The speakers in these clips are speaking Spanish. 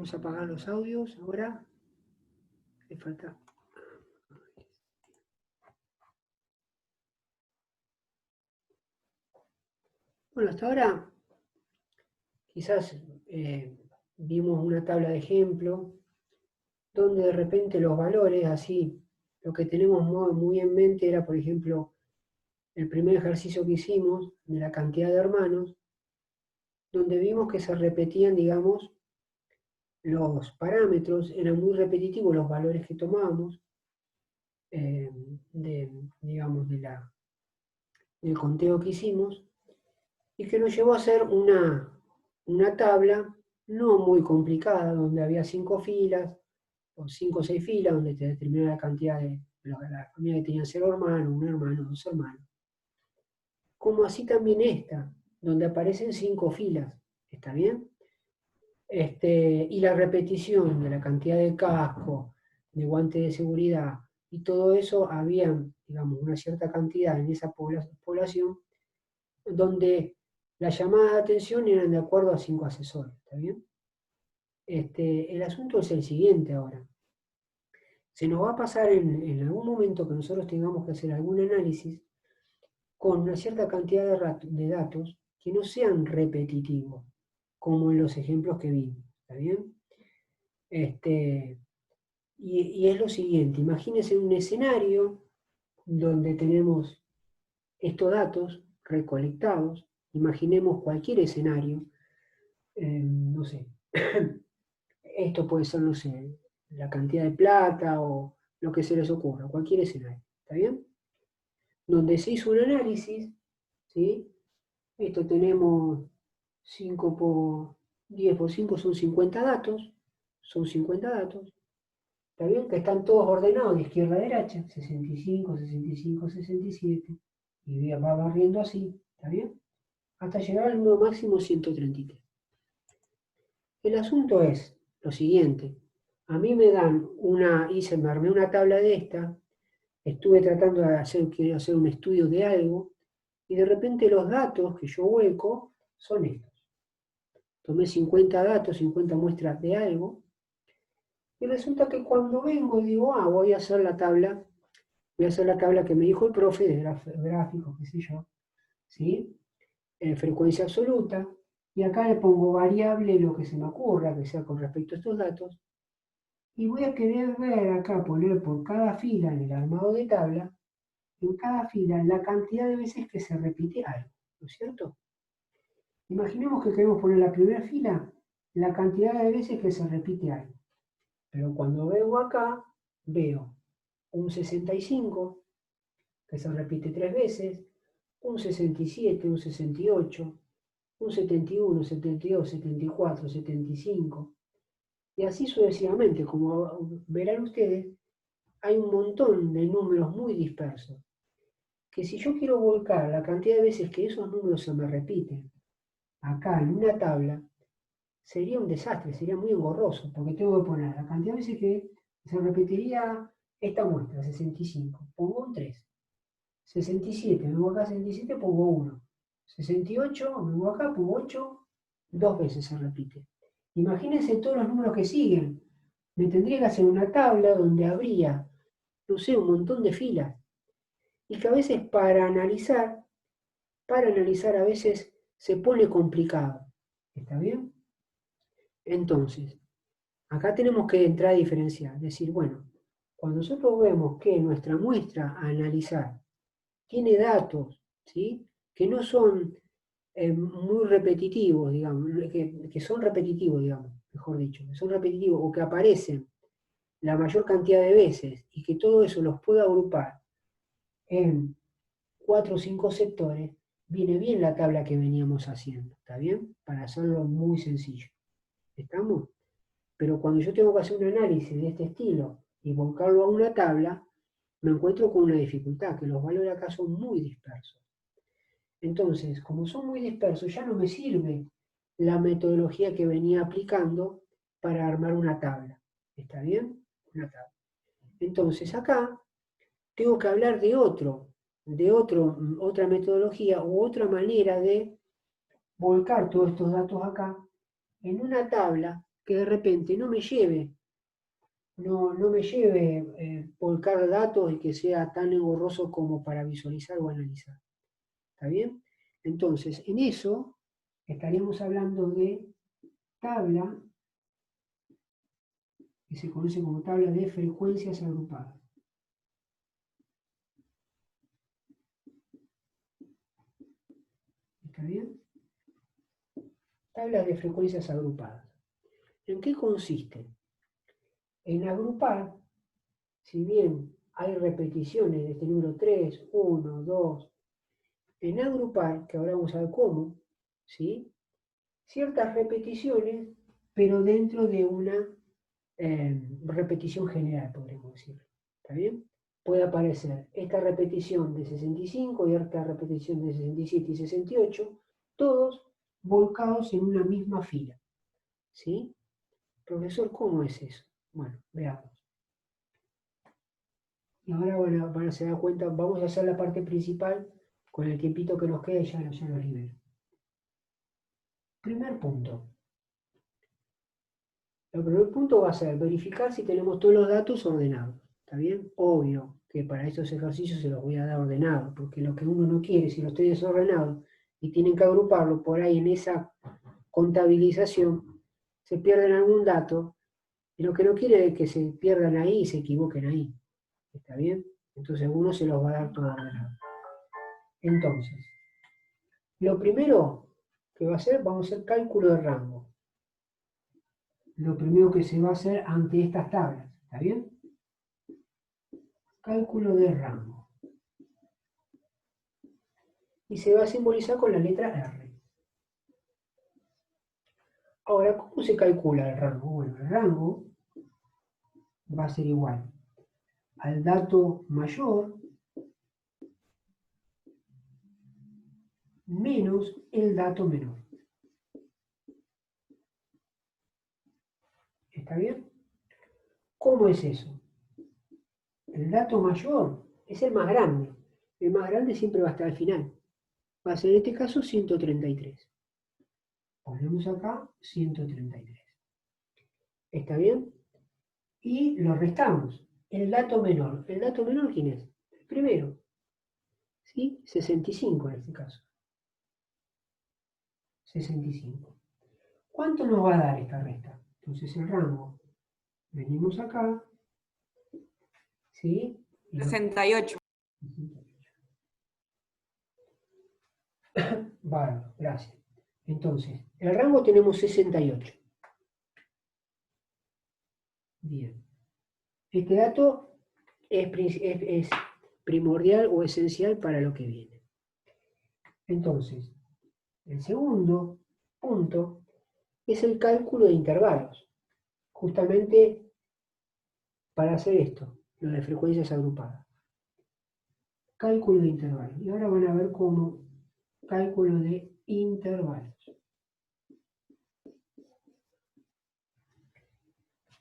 Vamos a apagar los audios ahora. Le falta. Bueno, hasta ahora quizás vimos una tabla de ejemplo donde de repente los valores, así, lo que tenemos muy en mente era, por ejemplo, el primer ejercicio que hicimos de la cantidad de hermanos, donde vimos que se repetían, digamos, los parámetros, eran muy repetitivos los valores que tomábamos, digamos, del conteo que hicimos, y que nos llevó a hacer una tabla no muy complicada, donde había 5 filas, o 5 o 6 filas, donde te determinaba la cantidad de la familia que tenían 0 hermanos, 1 hermano, 2 hermanos. Como así también esta, donde aparecen 5 filas, ¿está bien? Y la repetición de la cantidad de casco, de guantes de seguridad, y todo eso, había, digamos, una cierta cantidad en esa población, donde las llamadas de atención eran de acuerdo a 5 asesores, ¿está bien? El asunto es el siguiente ahora. Se nos va a pasar en algún momento que nosotros tengamos que hacer algún análisis con una cierta cantidad de datos que no sean repetitivos, como en los ejemplos que vimos, ¿está bien? Y es lo siguiente, imagínense un escenario donde tenemos estos datos recolectados, imaginemos cualquier escenario, no sé, esto puede ser, no sé, la cantidad de plata o lo que se les ocurra, cualquier escenario, ¿está bien? Donde se hizo un análisis, ¿sí? Esto tenemos 5 por 10 por 5 son 50 datos, ¿está bien? Que están todos ordenados de izquierda a derecha, 65, 65, 67, y va barriendo así, ¿está bien? Hasta llegar al número máximo 133. El asunto es lo siguiente, a mí me dan me armé una tabla de esta, estuve tratando de quiero hacer un estudio de algo, y de repente los datos que yo vuelco son estos. Tomé 50 datos, 50 muestras de algo, y resulta que cuando vengo digo, voy a hacer la tabla que me dijo el profe de gráficos, qué sé yo, ¿sí? Frecuencia absoluta, y acá le pongo variable lo que se me ocurra, que sea con respecto a estos datos, y voy a querer ver acá, poner por cada fila en el armado de tabla, en cada fila la cantidad de veces que se repite algo, ¿no es cierto? Imaginemos que queremos poner en la primera fila la cantidad de veces que se repite algo. Pero cuando vengo acá, veo un 65, que se repite 3 veces, un 67, un 68, un 71, 72, 74, 75, y así sucesivamente. Como verán ustedes, hay un montón de números muy dispersos, que si yo quiero volcar la cantidad de veces que esos números se me repiten acá en una tabla, sería un desastre, sería muy engorroso, porque tengo que poner la cantidad de veces que se repetiría esta muestra, 65, pongo un 3. 67, me voy acá 67, pongo 1. 68, me voy acá, pongo 8, 2 veces se repite. Imagínense todos los números que siguen. Me tendría que hacer una tabla donde habría, no sé, un montón de filas. Y que a veces para analizar a veces se pone complicado. ¿Está bien? Entonces, acá tenemos que entrar a diferenciar, decir, bueno, cuando nosotros vemos que nuestra muestra a analizar tiene datos, ¿sí? Que no son muy repetitivos, digamos, que son repetitivos, digamos, mejor dicho, que son repetitivos o que aparecen la mayor cantidad de veces y que todo eso los pueda agrupar en 4 o 5 sectores, viene bien la tabla que veníamos haciendo, ¿está bien? Para hacerlo muy sencillo. ¿Estamos? Pero cuando yo tengo que hacer un análisis de este estilo y volcarlo a una tabla, me encuentro con una dificultad, que los valores acá son muy dispersos. Entonces, como son muy dispersos, ya no me sirve la metodología que venía aplicando para armar una tabla. ¿Está bien? Una tabla. Entonces, acá tengo que hablar de otra metodología u otra manera de volcar todos estos datos acá en una tabla que de repente no me lleve volcar datos y que sea tan engorroso como para visualizar o analizar. ¿Está bien? Entonces, en eso estaríamos hablando de tabla, que se conoce como tabla de frecuencias agrupadas. ¿Está bien? Tabla de frecuencias agrupadas. ¿En qué consiste? En agrupar, si bien hay repeticiones de este número 3, 1, 2, en agrupar, que ahora vamos a ver cómo, ¿sí? Ciertas repeticiones, pero dentro de una repetición general, podríamos decir. ¿Está bien? Puede aparecer esta repetición de 65 y esta repetición de 67 y 68, todos volcados en una misma fila. ¿Sí? Profesor, ¿cómo es eso? Bueno, veamos. Y ahora van a se dar cuenta, vamos a hacer la parte principal con el tiempito que nos queda y ya lo libero. Primer punto. El primer punto va a ser verificar si tenemos todos los datos ordenados. ¿Está bien? Obvio que para estos ejercicios se los voy a dar ordenados, porque lo que uno no quiere, si lo estoy desordenado y tienen que agruparlo por ahí en esa contabilización, se pierden algún dato, y lo que no quiere es que se pierdan ahí y se equivoquen ahí. ¿Está bien? Entonces uno se los va a dar todo ordenado. Entonces, lo primero que va a hacer, vamos a hacer cálculo de rango. Lo primero que se va a hacer ante estas tablas. ¿Está bien? Cálculo de rango. Y se va a simbolizar con la letra R. Ahora, ¿cómo se calcula el rango? Bueno, el rango va a ser igual al dato mayor menos el dato menor. ¿Está bien? ¿Cómo es eso? El dato mayor es el más grande. El más grande siempre va a estar al final. Va a ser en este caso 133. Ponemos acá 133. ¿Está bien? Y lo restamos. El dato menor. ¿El dato menor quién es? El primero. ¿Sí? 65 en este caso. 65. ¿Cuánto nos va a dar esta resta? Entonces el rango. Venimos acá. ¿Sí? 68. Bárbaro, gracias. Entonces, el rango tenemos 68. Bien. Este dato es primordial o esencial para lo que viene. Entonces, el segundo punto es el cálculo de intervalos. Justamente para hacer esto, lo de frecuencias agrupadas. Cálculo de intervalos. Y ahora van a ver cómo cálculo de intervalos.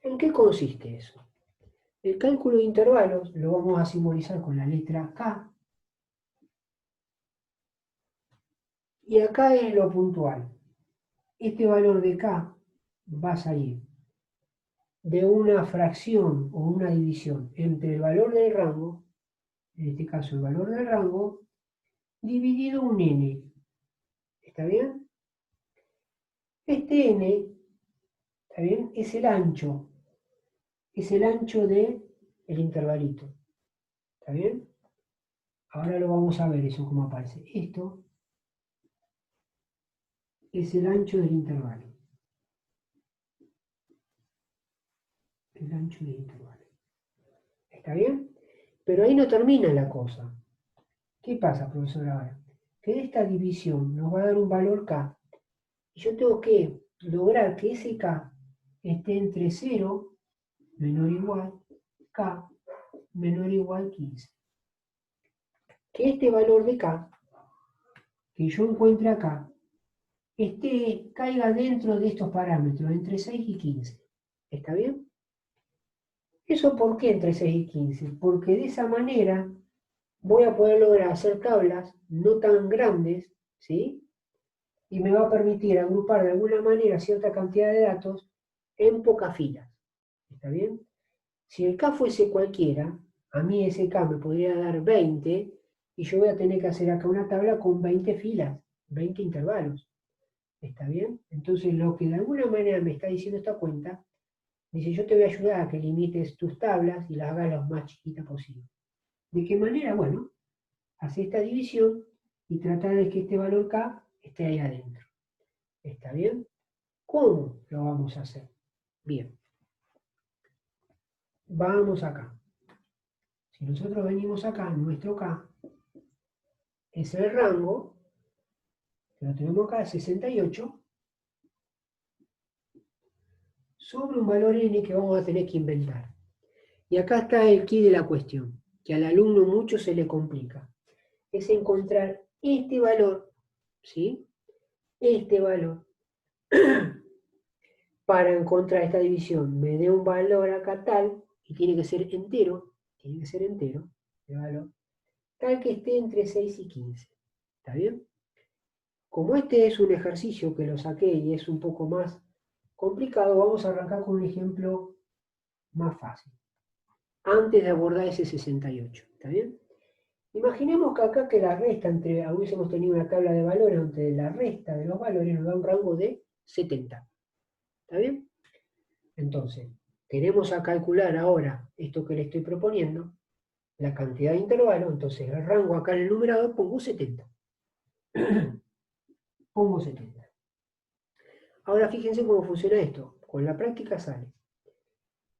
¿En qué consiste eso? El cálculo de intervalos lo vamos a simbolizar con la letra K. Y acá es lo puntual. Este valor de K va a salir de una fracción o una división entre el valor del rango, en este caso el valor del rango, dividido un n. ¿Está bien? Este n, ¿está bien? Es el ancho del intervalito. ¿Está bien? Ahora lo vamos a ver eso cómo aparece. Esto es el ancho del intervalo. El ancho del intervalo. ¿Está bien? Pero ahí no termina la cosa. ¿Qué pasa, profesor, ahora? Que de esta división nos va a dar un valor K. Y yo tengo que lograr que ese K esté entre 0 menor o igual K menor o igual 15. Que este valor de K que yo encuentre acá caiga dentro de estos parámetros, entre 6 y 15. ¿Está bien? ¿Eso por qué entre 6 y 15? Porque de esa manera voy a poder lograr hacer tablas no tan grandes, ¿sí? Y me va a permitir agrupar de alguna manera cierta cantidad de datos en pocas filas. ¿Está bien? Si el K fuese cualquiera, a mí ese K me podría dar 20 y yo voy a tener que hacer acá una tabla con 20 filas, 20 intervalos. ¿Está bien? Entonces lo que de alguna manera me está diciendo esta cuenta, dice yo te voy a ayudar a que limites tus tablas y las hagas lo más chiquitas posible. ¿De qué manera? Bueno, hace esta división y trata de que este valor K esté ahí adentro. ¿Está bien? ¿Cómo lo vamos a hacer? Bien. Vamos acá. Si nosotros venimos acá, nuestro K es el rango, que lo tenemos acá, 68, sobre un valor n que vamos a tener que inventar. Y acá está el quid de la cuestión, que al alumno mucho se le complica. Es encontrar este valor, ¿sí? Este valor. Para encontrar esta división, me dé un valor acá tal, y tiene que ser entero, de valor, tal que esté entre 6 y 15. ¿Está bien? Como este es un ejercicio que lo saqué y es un poco más complicado, vamos a arrancar con un ejemplo más fácil. Antes de abordar ese 68, ¿está bien? Imaginemos que acá que la resta hubiésemos tenido una tabla de valores donde la resta de los valores nos da un rango de 70. ¿Está bien? Entonces, queremos a calcular ahora esto que le estoy proponiendo, la cantidad de intervalos, entonces el rango acá en el numerador pongo 70. Pongo 70. Ahora fíjense cómo funciona esto. Con la práctica sale.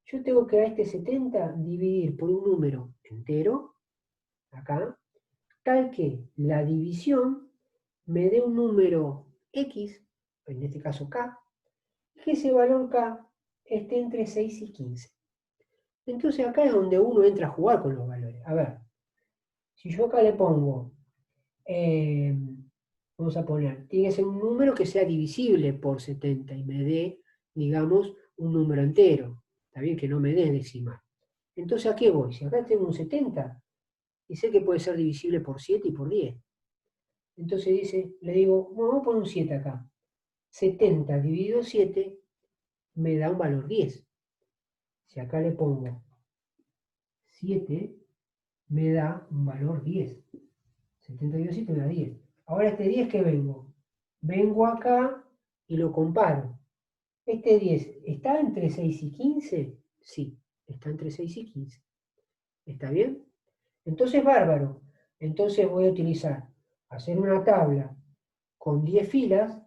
Yo tengo que a este 70 dividir por un número entero, acá, tal que la división me dé un número X, en este caso K, y que ese valor K esté entre 6 y 15. Entonces acá es donde uno entra a jugar con los valores. A ver, si yo acá le pongo, vamos a poner, tiene que ser un número que sea divisible por 70 y me dé, digamos, un número entero. Está bien que no me dé decimal. Entonces, ¿a qué voy? Si acá tengo un 70, y sé que puede ser divisible por 7 y por 10. Entonces le digo, bueno, vamos a poner un 7 acá. 70 dividido 7 me da un valor 10. Si acá le pongo 7, me da un valor 10. 70 dividido 7 me da 10. Ahora este 10 que vengo acá y lo comparo. Este 10, ¿está entre 6 y 15? Sí, está entre 6 y 15. ¿Está bien? Entonces, bárbaro. Entonces voy a utilizar, hacer una tabla con 10 filas,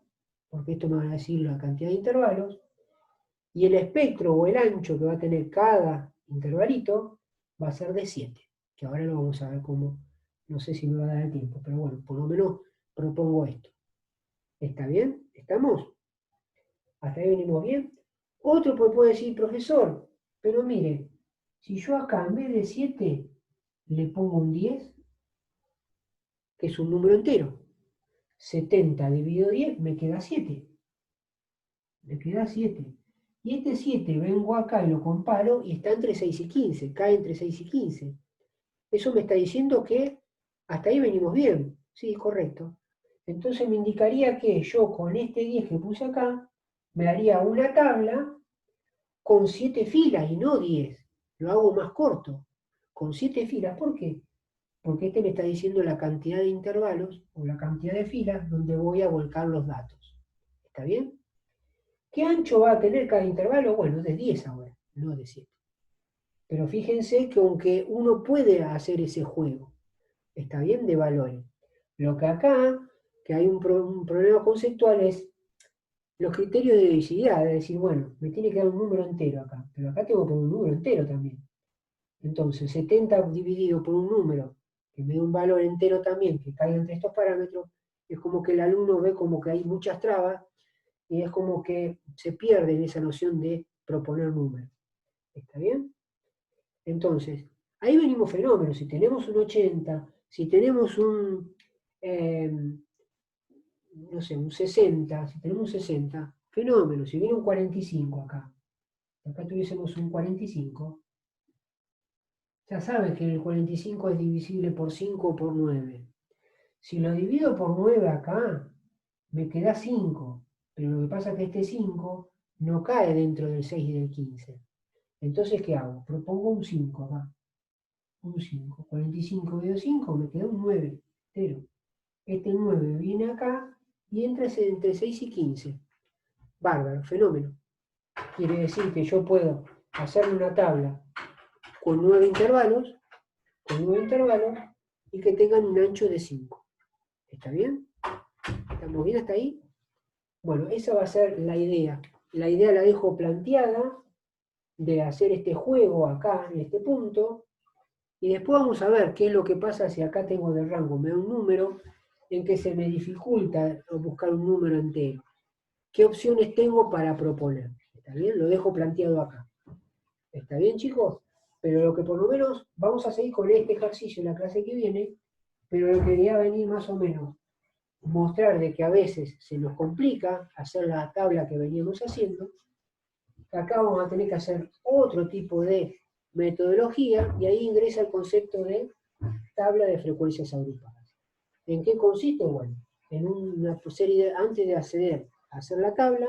porque esto me va a decir la cantidad de intervalos, y el espectro o el ancho que va a tener cada intervalito va a ser de 7, que ahora lo vamos a ver cómo, no sé si me va a dar el tiempo, pero bueno, por lo menos propongo esto. ¿Está bien? ¿Estamos? ¿Hasta ahí venimos bien? Otro puede decir, profesor, pero mire, si yo acá en vez de 7 le pongo un 10, que es un número entero, 70 dividido 10 me queda 7. Me queda 7. Y este 7 vengo acá y lo comparo y está entre 6 y 15, cae entre 6 y 15. Eso me está diciendo que hasta ahí venimos bien. Sí, correcto. Entonces me indicaría que yo con este 10 que puse acá, me haría una tabla con 7 filas y no 10. Lo hago más corto, con 7 filas. ¿Por qué? Porque este me está diciendo la cantidad de intervalos o la cantidad de filas donde voy a volcar los datos. ¿Está bien? ¿Qué ancho va a tener cada intervalo? Bueno, de 10 ahora, no de 7. Pero fíjense que aunque uno puede hacer ese juego, ¿está bien? De valores. Lo que acá, que hay un problema conceptual es los criterios de divisibilidad, es decir, bueno, me tiene que dar un número entero acá, pero acá tengo que poner un número entero también. Entonces, 70 dividido por un número que me dé un valor entero también, que caiga entre estos parámetros, es como que el alumno ve como que hay muchas trabas y es como que se pierde en esa noción de proponer números. ¿Está bien? Entonces, ahí venimos fenómenos. Si tenemos un 80, si tenemos no sé, un 60, si tenemos un 60, fenómeno. Si viene un 45 acá tuviésemos un 45, ya sabes que el 45 es divisible por 5 o por 9. Si lo divido por 9 acá, me queda 5. Pero lo que pasa es que este 5 no cae dentro del 6 y del 15. Entonces, ¿qué hago? Propongo un 5 acá. Un 5. 45 medio 5, me queda un 9 entero. Este 9 viene acá y entra entre 6 y 15. Bárbaro, fenómeno. Quiere decir que yo puedo hacerme una tabla con 9 intervalos, y que tengan un ancho de 5. ¿Está bien? ¿Estamos bien hasta ahí? Bueno, esa va a ser la idea. La idea la dejo planteada de hacer este juego acá, en este punto, y después vamos a ver qué es lo que pasa si acá tengo de rango, me da un número en que se me dificulta buscar un número entero. ¿Qué opciones tengo para proponer? ¿Está bien? Lo dejo planteado acá. ¿Está bien, chicos? Pero lo que por lo menos vamos a seguir con este ejercicio en la clase que viene, pero lo que quería venir más o menos mostrar de que a veces se nos complica hacer la tabla que veníamos haciendo. Acá vamos a tener que hacer otro tipo de metodología y ahí ingresa el concepto de tabla de frecuencias agrupadas. ¿En qué consiste? Bueno, en una serie antes de acceder a hacer la tabla,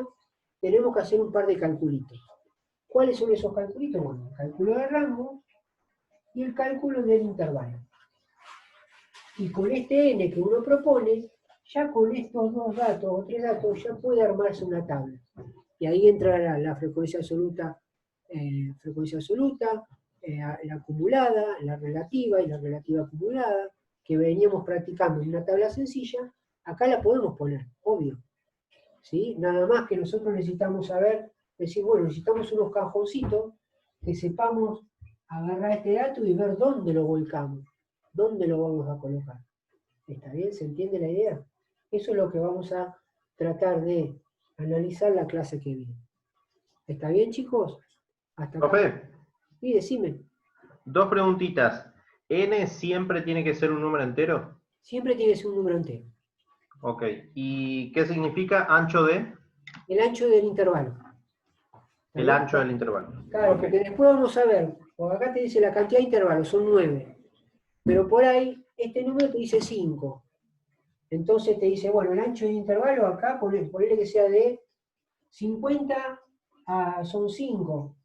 tenemos que hacer un par de calculitos. ¿Cuáles son esos calculitos? Bueno, el cálculo de rango y el cálculo del intervalo. Y con este n que uno propone, ya con estos dos datos o tres datos ya puede armarse una tabla. Y ahí entrará la frecuencia absoluta, la acumulada, la relativa y la relativa acumulada, que veníamos practicando en una tabla sencilla, acá la podemos poner, obvio. ¿Sí? Nada más que nosotros necesitamos saber, decir, bueno, necesitamos unos cajoncitos que sepamos agarrar este dato y ver dónde lo volcamos, dónde lo vamos a colocar. ¿Está bien? ¿Se entiende la idea? Eso es lo que vamos a tratar de analizar la clase que viene. ¿Está bien, chicos? Hasta acá. Profe, Sí, decime. dos preguntitas. ¿N siempre tiene que ser un número entero? Siempre tiene que ser un número entero. Ok. ¿Y qué significa ancho de? El ancho del intervalo. El ancho del intervalo. Claro, Ok. porque después vamos a ver, porque acá te dice la cantidad de intervalos, son 9. Pero por ahí, este número te dice 5. Entonces te dice, bueno, el ancho de intervalo acá, ponele que sea de 50 a, son 5.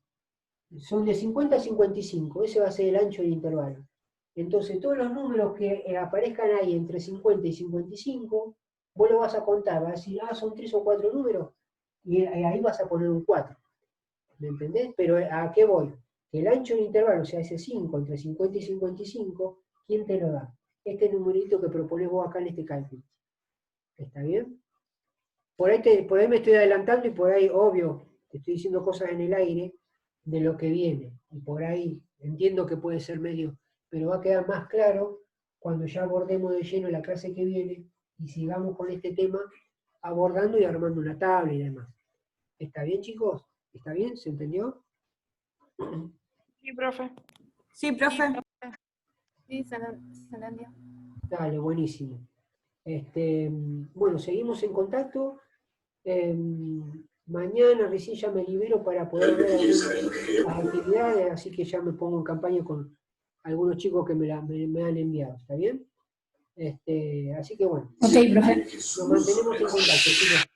Son de 50 a 55. Ese va a ser el ancho del intervalo. Entonces, todos los números que aparezcan ahí entre 50 y 55, vos lo vas a contar, vas a decir, son 3 o 4 números, y ahí vas a poner un 4. ¿Me entendés? Pero ¿a qué voy? Que el ancho del intervalo, o sea, ese 5 entre 50 y 55, ¿quién te lo da? Este numerito que proponés vos acá en este cálculo. ¿Está bien? Por ahí me estoy adelantando y por ahí, obvio, te estoy diciendo cosas en el aire de lo que viene. Y por ahí entiendo que puede ser medio, pero va a quedar más claro cuando ya abordemos de lleno la clase que viene y sigamos con este tema abordando y armando una tabla y demás. ¿Está bien, chicos? ¿Está bien? ¿Se entendió? Sí, profe. Sí, profe. Sí, se entendió. Dale, buenísimo. Bueno, seguimos en contacto. Mañana recién ya me libero para poder ver las actividades, así que ya me pongo en campaña con algunos chicos que me han enviado, ¿está bien? Así que bueno, Ok, profe. nos mantenemos en contacto, chicos.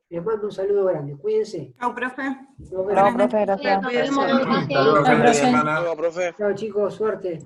Les mando un saludo grande, cuídense. Chao, profe. Nos Chao, vemos. profe, gracias. Cuídense. Hasta luego, Chao, que esté bien. profe. Luego, profe. Chao, chicos, suerte.